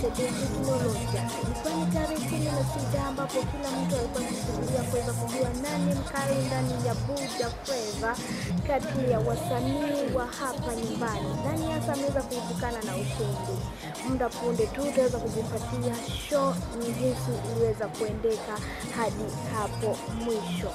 teknolojia. Ilikuwa ni tarehe 16 ambapo kila mtu alikuwa akisubiria kuweza kujua nani mkali ndani ya Buja Flava kati ya wasanii wa hapa nyumbani. Nani hasa ameweza kuepukana na ushindi? Muda punde tu tutaweza kujipatia show ni jinsi iliweza kuendeka hadi hapo mwisho.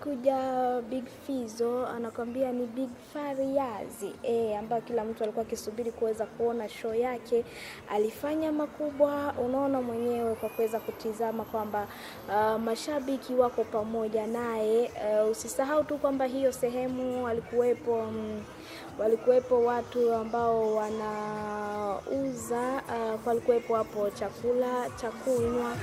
Kuja Big Fizzo anakuambia ni Big Farious ambaye kila mtu alikuwa akisubiri kuweza kuona show yake. Alifanya makubwa, unaona mwenyewe kwa kuweza kutizama kwamba mashabiki wako pamoja naye. Usisahau tu kwamba hiyo sehemu walikuwepo watu ambao wanauza, walikuwepo hapo chakula cha kunywa.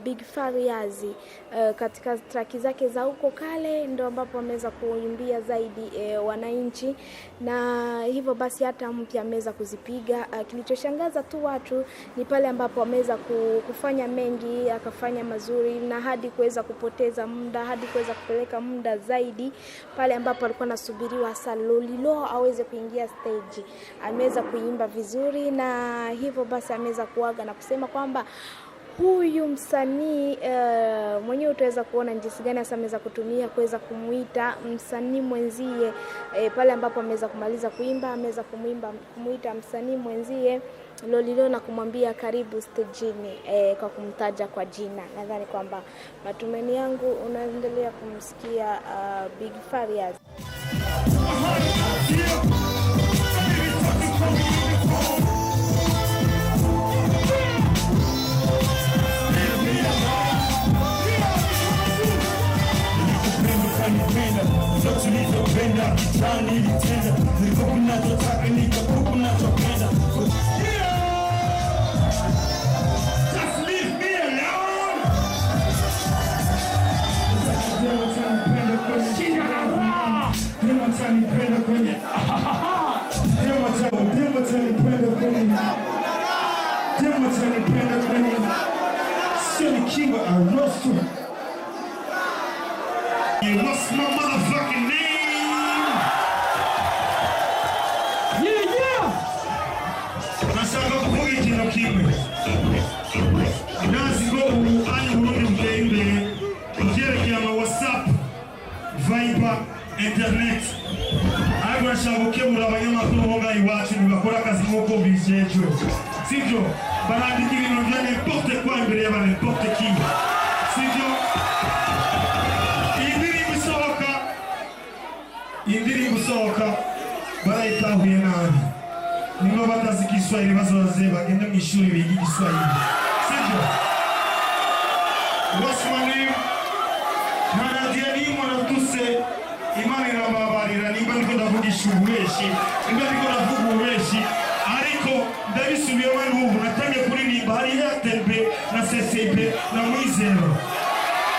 Big Farious katika traki zake za huko kale ndo ambapo ameweza kuimbia zaidi wananchi, na hivyo basi hata mpya ameweza kuzipiga. Kilichoshangaza tu watu ni pale ambapo ameweza kufanya mengi, akafanya mazuri, na hadi kuweza kupoteza muda, hadi kuweza kupeleka muda zaidi pale ambapo alikuwa anasubiriwa hasa Lolilo aweze kuingia stage. Ameweza kuimba vizuri, na hivyo basi ameweza kuaga na kusema kwamba huyu msanii mwenyewe utaweza kuona jinsi gani hasa ameweza kutumia kuweza kumuita msanii mwenzie pale ambapo ameweza kumaliza kuimba, ameweza kumuita msanii mwenzie Lolilo na kumwambia karibu stageni kwa kumtaja kwa jina. Nadhani kwamba matumaini yangu unaendelea kumsikia Big Farious. What's my motherfucking name? Yeah! Nasanga kuhugi kino kimwe. Nazigo ani hurundi mkeimbe. Mkere kiyama WhatsApp, Viber, Internet. Aibu nashangu kemura wanyama kuhonga iwachi nukakora kazi moko bijejwe. Sivyo, barandikiri nondia n'importe quoi imbere y'aba n'importe qui. Sivyo? Indiri gusohoka barayitahuye nabi. Niba batazi Igiswahili bazoze bagende mu ishuri biga Igiswahili. Sivyo? What's my name? Nanadia mwanatuse Imani nababarira nimba ndiko ndavugisha ubureshi, nimba ndiko ndavuga ubureshi, ariko ndabisubiyemo n'ubu natangiye kuririmba hari RTB na CCB na Mwizero.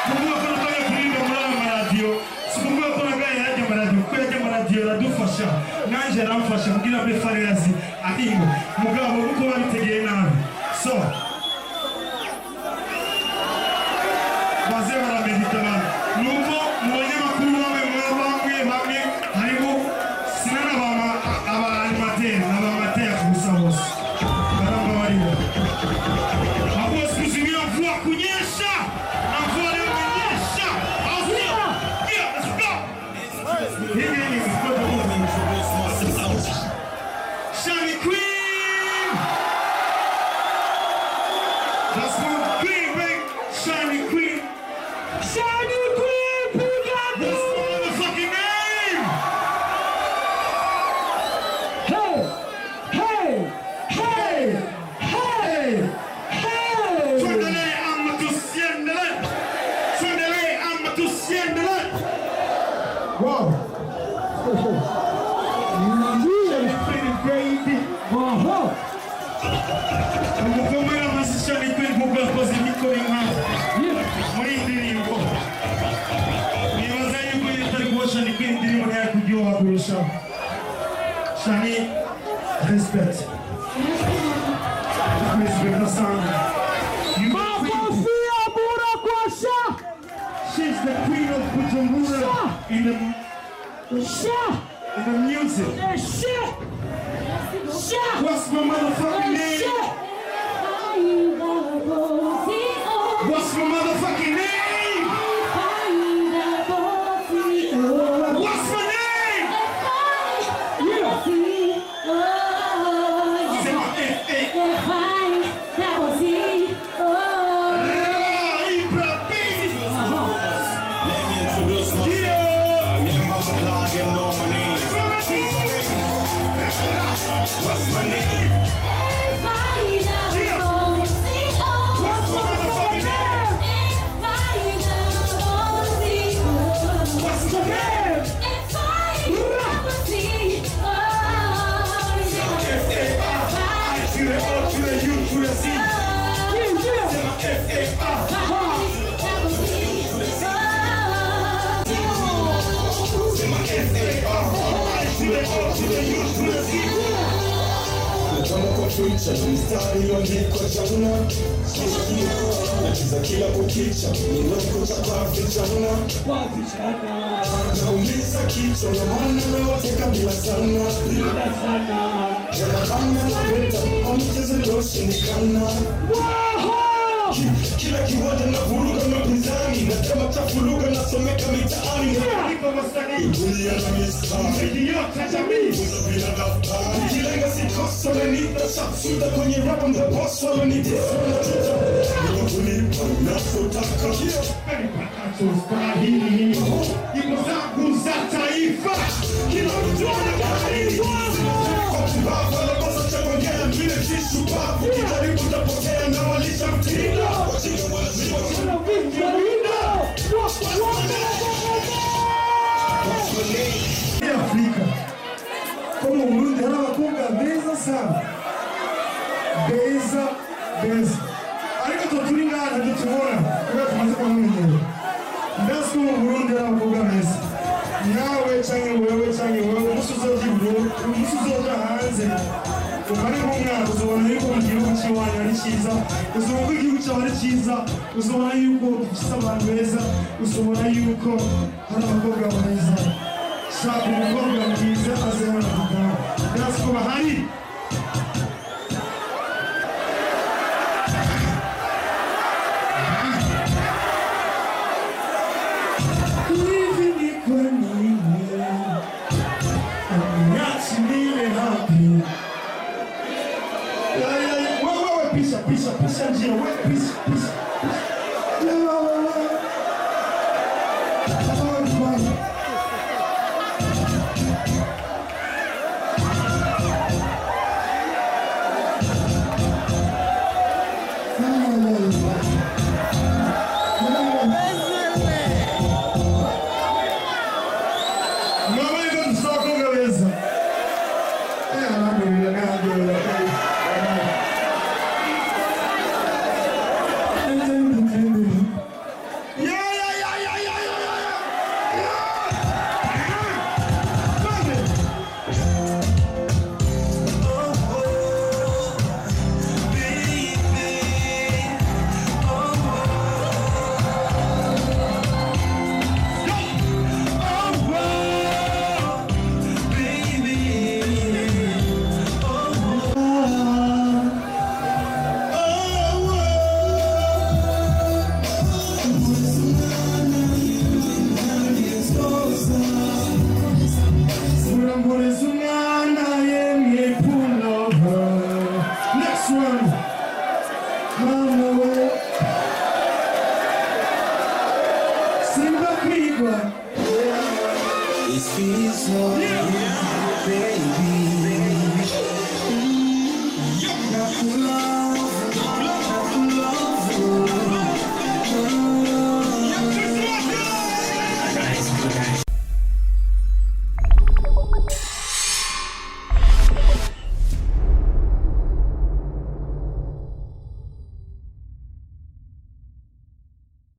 Kuvuga ko natangiye kuririmba muri radio, sikuvuga ko nagaye hajya radio, kuko yajya radio radufasha, nanje ramfasha kugira be Farious ahingo. Mugabo uko babitegeye nabi. So bazeba na meditana. Nuko mwenye makuru bamwe harimo sinana aba animateur n'abamateur gusa bose. Baramba bariho. Abo sikuzimia mvua kunyesha. Na mvua leo kunyesha. Azia. Yeah, let's go. Hii ni Shani Queen. That's my queen, baby. Shani Queen. Shani Queen, pick up this motherfucking name. Hey. Sondele amma tu siendele. Wow. Shani Queen, baby. Come la Shani Queen pour faire poser Nico Shani Queen diri mwenye kujua kurusha. Shani, respect. Respect na sana. Mafia bura kwa Sha. She's the queen of Bujumbura in the music. Sha. What's my motherfucking name? What's my motherfucking name? What's my name? What's my name? mstari wa ndiko chauna nakiza kila kukicha niloko cha kwafichana nauliza kichwa na maana wote kabila sana yanabana na veta amcheze loshindikana kila kiwanja na vuruga mapinzani na chama cha furuga na someka mitaani dunia na mistari yote jamii bila daftari kilenga sikosa na nita shapsuta kwenye rap mda boss wala nitisona tuta nikulipa unapotaka Stahili iko zangu za taifa kila mtu anadai kwa kubavu na kosa cha kuongea mbele tishu babu kijaribu tapotea na walisha mtindo wajinga wanazima Afrika como o mundo era uma conga beza sana beza ariko tuturingana tutuona kwa tumaze kwa mwenyewe ndasko mu Burundi era uma conga beza nawe canke wewe musuzoja hanze ukari nk'umwana uzobona yuko mu gihugu cy'iwanyu ari cyiza uzobona ko igihugu cyawe ari cyiza uzobona yuko gifite abantu beza uzobona yuko hari abakobwa beza shaka umukobwa mwiza azabona kugaho ndazi ko bahari Pisha njia, wewe pisha. It's Fizzo.